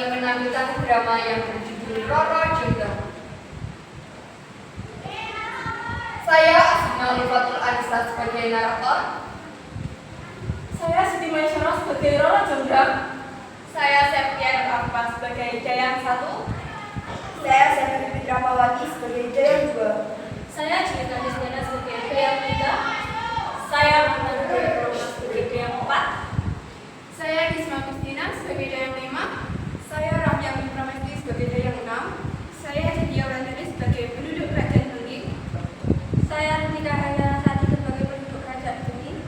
kembali menampilkan drama yang berjudul Roro Jonggrang. Saya Asma Lifatul Anissa sebagai narator. Saya Siti Maisyara sebagai Roro Jonggrang. Saya Septian Rampa sebagai Dayang 1. Saya Septian Fitramawati sebagai Dayang 2. Saya Julita Desdana sebagai Dayang 3. Saya Bunda Dewi sebagai Dayang 4. Saya Risma Kustina sebagai Dayang 5. Saya Ramyami Pramesti sebagai Dayang 6. Saya Cynthia Wulandari sebagai penduduk Kerajaan Bengking. Saya Nika Hayana Sati sebagai penduduk Kerajaan Bengking.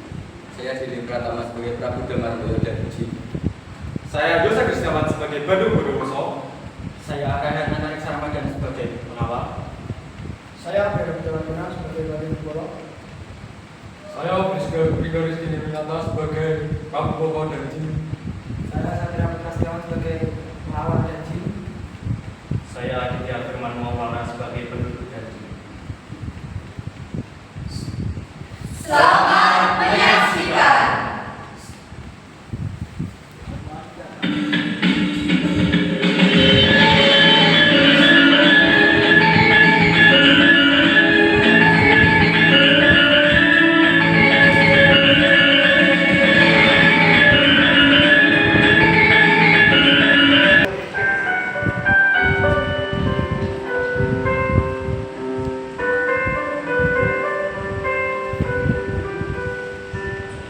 Saya Didi Pratama sebagai Prabu Damargoyo dan Uji. Saya Dosa Kristiawan sebagai Badung Bondowoso. Saya Raden Antarik Saramadan sebagai pengawal. Saya Ferry Jawadana sebagai Badung Bolo. Saya Priska Rizky Winata sebagai Prabu Boko dan Jin. Saya Satria Putra Setiawan sebagai pengawal dan Jin. Saya Aditya Firman Maulana sebagai penduduk dan Jin. Selamat menyaksikan.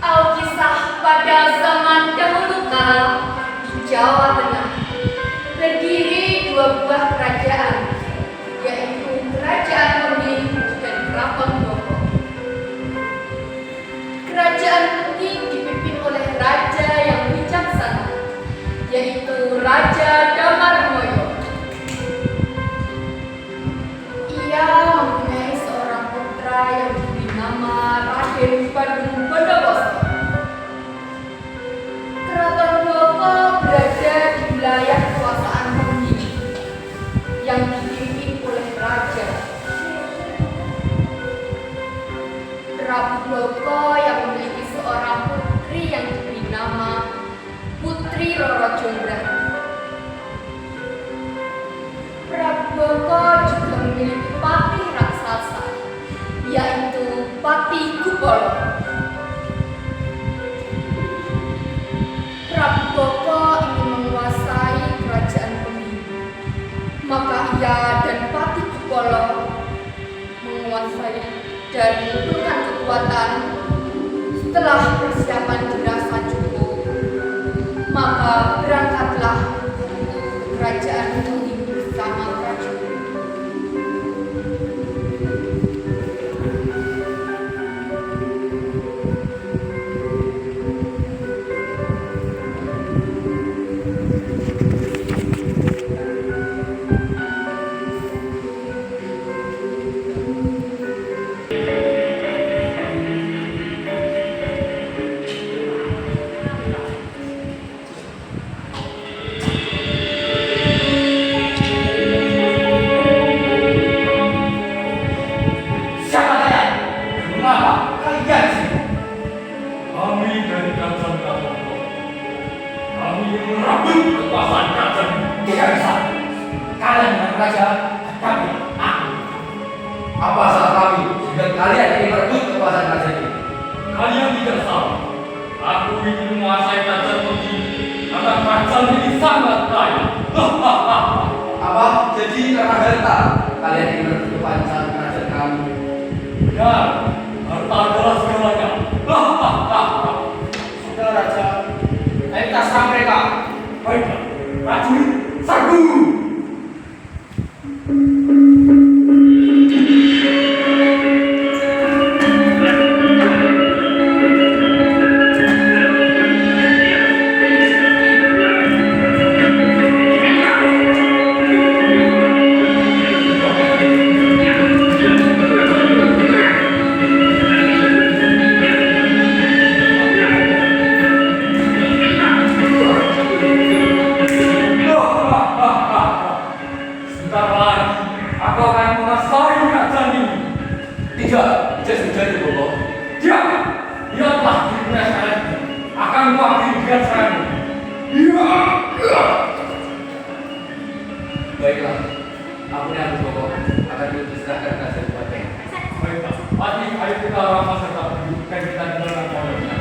Alkisah pada zaman dahulu kala di Jawa Tengah berdiri dua buah kerajaan, yaitu Kerajaan Pengking dan Keraton Boko. Kerajaan Pengking dipimpin oleh raja yang bijaksana, yaitu Raja Damarmoyo. Ia mempunyai seorang putra yang diberi nama Raden Badung Bondowoso. Keraton Boko berada di wilayah kekuasaan Pengking yang dipimpin oleh raja. Prabu Boko yang memiliki seorang putri yang diberi nama Putri Roro Jonggrang. Prabu Boko juga memiliki patih raksasa, yaitu Patih Kupolo. Prabu Boko ingin menguasai kerajaan Pengking, maka ia dan Patih Kupolo menguasai dan mengumpulkan kekuatan. Setelah persiapan dirasa cukup, maka berangkatlah ke kerajaan Pengking bersama prajurit. serahkan saja kepadanya. Baiklah, ayo kita ramah serta pendidikan kita di dalam pondoknya.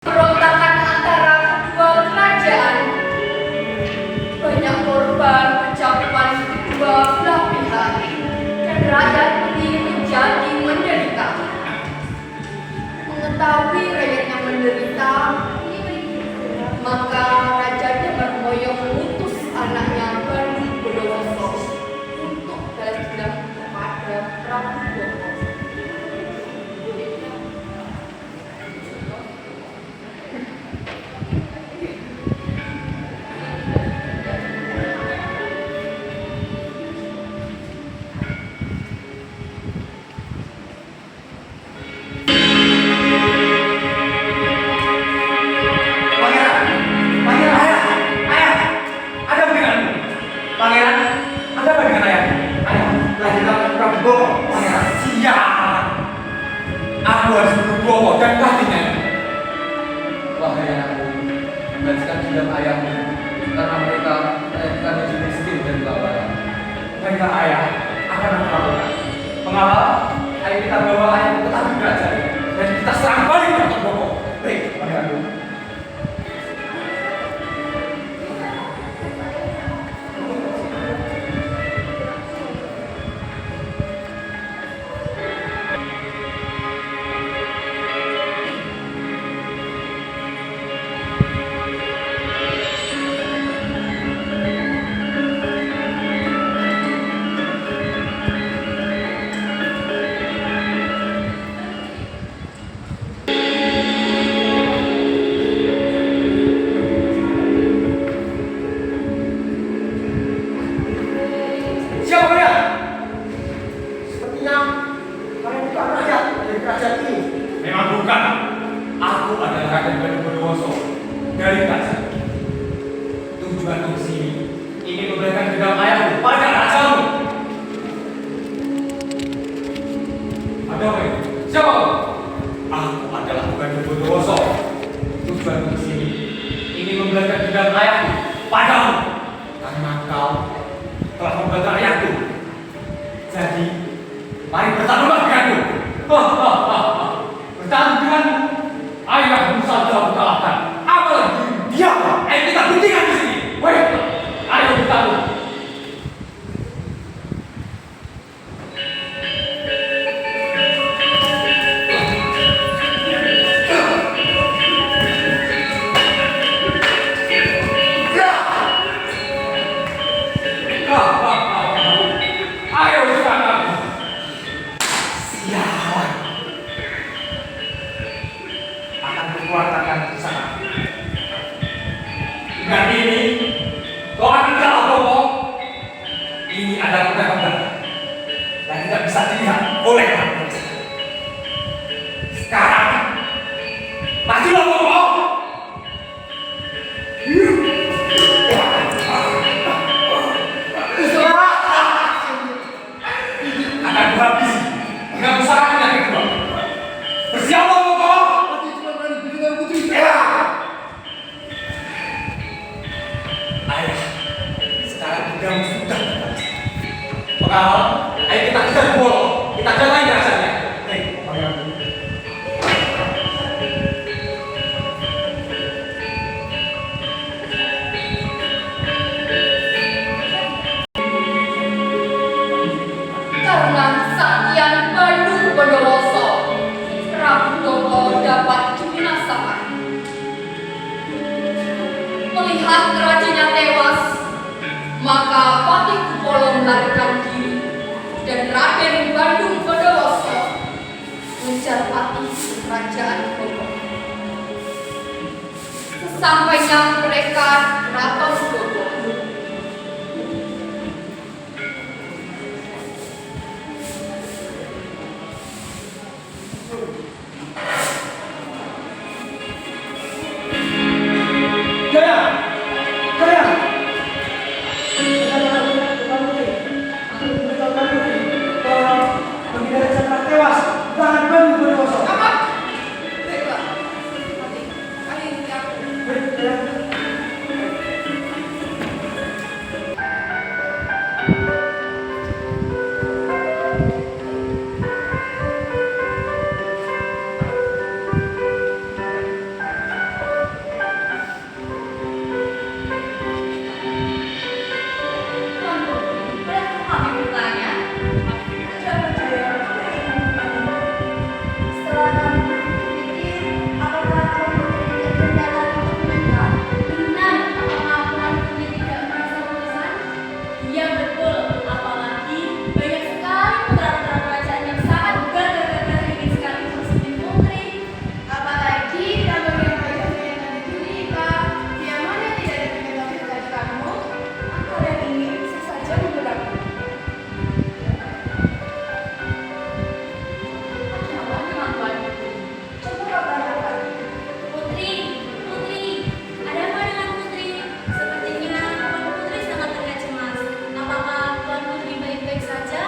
Berontakan antara kedua kerajaan. Banyak korban ucapan kedua belah pihak dan rakyat ini menjadi menderita. Mengetahui rakyatnya menderita, maka Raja Damargoyo mengutus anaknya Banu Bondowoso untuk balas dendam kepada Prabu Boko. Wahai anakku, bebaskan dendam ayahmu, karena mereka melahirkan hidup miskin dan kelaparan. Baiklah ayah, akan aku lakukan. Pengawal, ayo kita bawa ayahmu ke tabib raja dan kita serang balik Prabu Boko. Baik, pangeranku. Siapa kalian? Sepertinya kalian bukan rakyat dari kerajaan ini. Memang bukan. Aku adalah Raden Banu Bondowoso dari kerajaan. Tujuanku ke sini ingin memberikan dendam ayahmu pada rajamu. Ada apa ini? Siapa? Aku adalah Banu Bondowoso. Tujuanku ke sini ingin memberikan dendam ayahmu padamu karena kau telah membantu ayahku. Jadi, mari bertarunglah denganku. Bertarung denganmu. Ayahmu saja kalahkan. Apalagi dia? Ayo kita buktikan di sini. Woi, ayo bertarung. Ayo serang aku. yang sudah terbatas. Pengawal, ayo kita kejar Bolo. Kita jalanin rasanya. Hei, pangeran. Karena Sakyan Bandung Bondowoso, Prabu Doko dapat dibinasakan. Melihat rajanya tewas, maka Patih Kupolo melarikan diri dan Raden Bandung Bondowoso mengejar Patih ke kerajaan Bogor. Sesampainya mereka di Keraton Bogor, Jaya! Jaya! Tewas, tangan Bandung Bondowoso. apa? Baiklah, Patih, ayo ikuti aku. Boleh kami bertanya? Setelah kami berpikir, apakah kamu memiliki kendala untuk menikah? Benar, apakah Tuan Putri tidak merasa bosan? Iya betul, apalagi banyak sekali putra-putra kerajaan yang sangat gagah-gagah ingin sekali menjadi putri. Apalagi kalau yang banyak yang ada di Julika, yang mana tidak ada yang lebih kamu, engkau yang ingin bisa saja menggerakku. Apa dengan Tuan Putri? Coba kau tanyakan. Putri, Putri, ada apa dengan Putri? Sepertinya Tuan Putri sangat terlihat cemas. Apakah Tuan Putri baik-baik saja?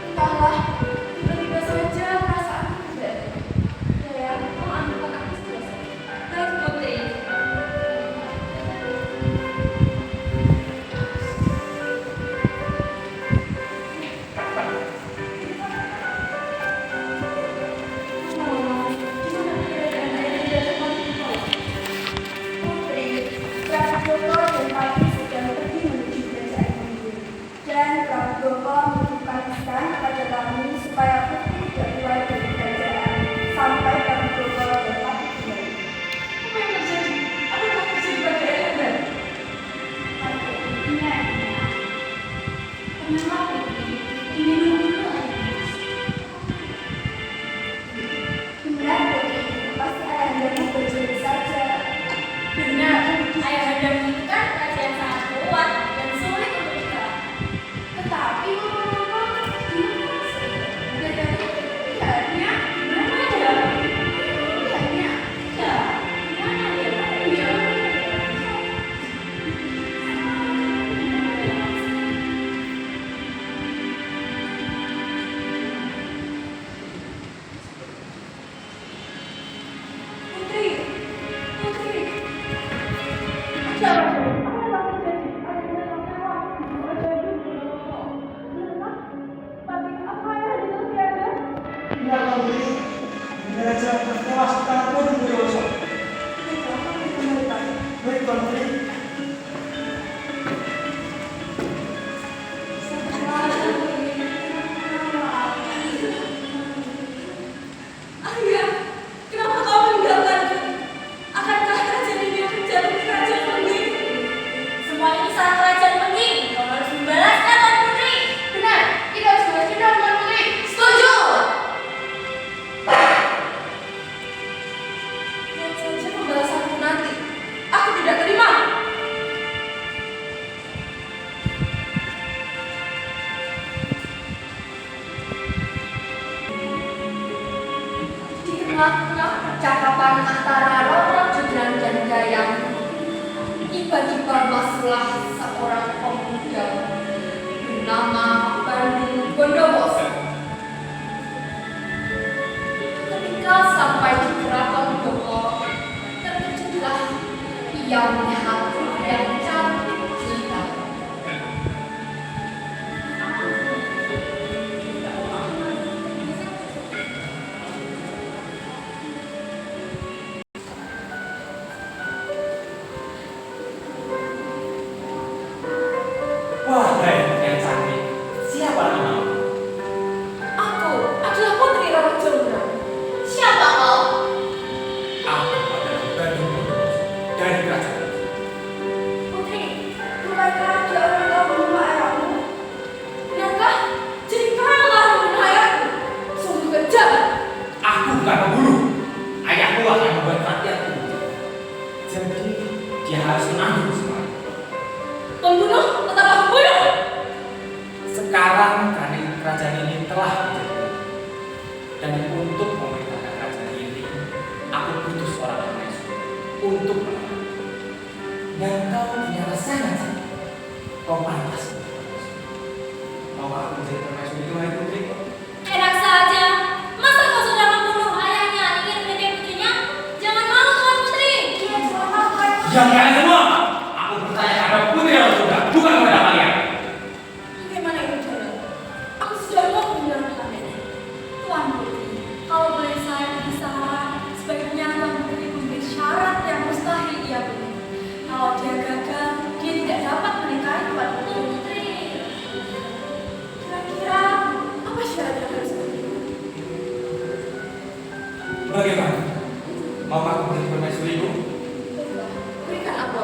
Entahlah, tiba-tiba saja perasaanku tidak. Ya, kau ambil kotak sebelah. Baik Putri. Putri, Prabu Doko dan Patih sedang pergi menuju kerajaan Bogor. Dan Prabu Doko menitipkan pesan kepada kami supaya Putri tidak keluar dari kerajaan sampai Prabu Doko dan Patih kembali. Apa yang terjadi? Apakah terjadi pada ayahanda? Benar, Kenapa Putri? Ini dulu benar Putri, pasti ayahandamu berjudi saja. Benar, ayahandamu itu kan kerajaan sangat kuat dan sulit untuk dikalahkan. Tetapi ngomong-ngomong, gimana sih? Dari lihatnya, gimana ya? Lihatnya, Ya, gimana ya? iya. Putri, Putri, ada apa? Apa yang terjadi? Ada yang tewas. Ada yang bunuh. Benar? Tapi apa yang ada di tiada? Benar, Tuan Putri. Raja tewas di tangan Bandung Bondowoso. Baiklah, kami kembali Patih. Baik, Tuan Putri. Ayah, kenapa kau meninggalkanku? Akankah kerajaan ini akan jatuh ke kerajaan Mending? Semua ini salah kerajaan Mending. Kau harus membalasnya, Tuan Putri. Benar, kita harus balas dendam, Tuan Putri. Setuju. Lihat saja pembalasanku nanti. Aku tidak terima. Di tengah-tengah percakapan antara Roro Judran dan Dayang, tiba-tiba masuklah seorang pemuda bernama Bandung Bondowoso. Ketika sampai di Keraton Bogor, terkejutlah ia melihat putri yang cantik jelita Wahai yang cantik, siapa namamu? Aku adalah putri Rara Jonggrang. Siapa kau? Aku adalah Bandung Bondowoso dari kerajaan. Putri, bukankah ada orang yang membunuh ayahmu? Benarkah? Jadi kau yang membunuh ayahku? Sungguh kejam. Aku bukan pembunuh. Ayahmu lah yang membuat rakyatku. Jadi dia harus menanggung semuanya. Pembunuh tetaplah pembunuh. Sekarang kerajaan ini telah menjadi dan untuk memerintahkan kerajaan ini, aku butuh seorang permaisuri untuk menemani. Dan kau ternyata sangat cantik. Kau pantas menjadi permaisuri. Mau aku menjadi permaisuri itu, hai putri? Enak saja. Masa kau sudah membunuh ayahnya ingin menikahi putrinya? Jangan malu Tuan Putri. Dia cuma makan. Diam kalian semua! Aku bertanya kepada putri yang sudah, bukan kepada kalian. Bagaimana itu jalan? Aku sudah mau menyerahkan ini. Tuan Putri, kalau boleh saya bersaran, sebaiknya Tuan Putri memberi syarat yang mustahil ia penuhi. Kalau dia gagal, dia tidak dapat menikahi Tuan Putri. Kira-kira apa syarat yang harus dipenuhi? Bagaimana? Mau aku menjadi permaisuriku? Baiklah, berikan aku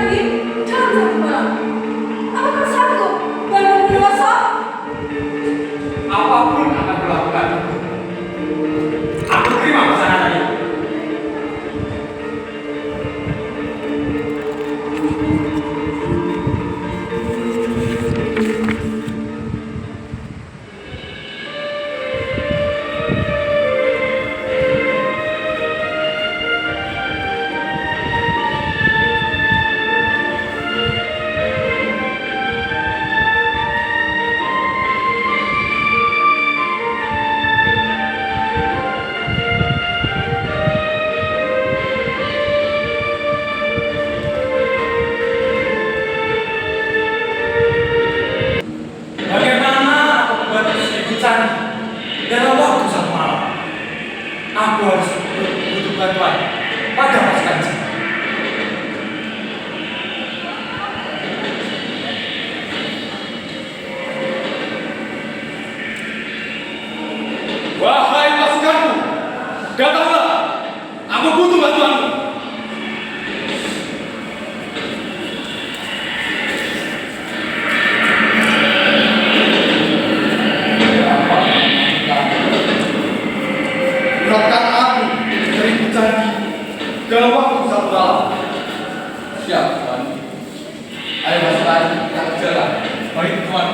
Jadi, jangan sabar. Apakah sanggup Gandum Bondowoso? Apapun akan kulakukan. Aku terima pesanan tadi. Bagaimana aku membuat seribu candi dalam waktu satu malam? Aku harus butuh bantuan pada pasukan jin. Wahai pasukanku, datanglah! Aku butuh bantuanmu. Beratkan aku seribu candi dalam waktu satu malam. Siap, Tuan. Ayo pasukan, kita ke jalan. Baik, Tuan.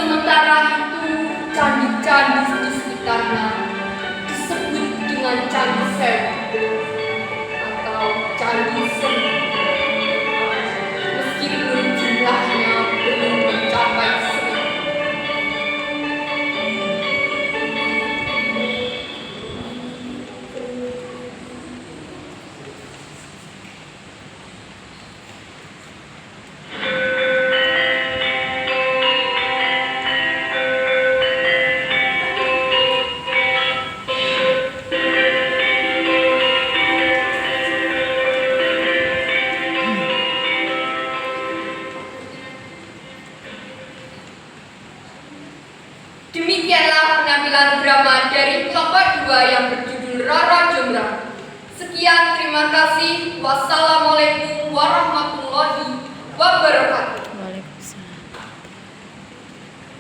Sementara itu, candi-candi di sekitarnya disebut dengan Candi Sewu atau Candi Semu. Meskipun jumlahnya belum mencapai 1000. Demikianlah penampilan drama dari kelompok 2 yang berjudul Roro Jonggrang. Sekian, terima kasih. Wassalamualaikum warahmatullahi wabarakatuh.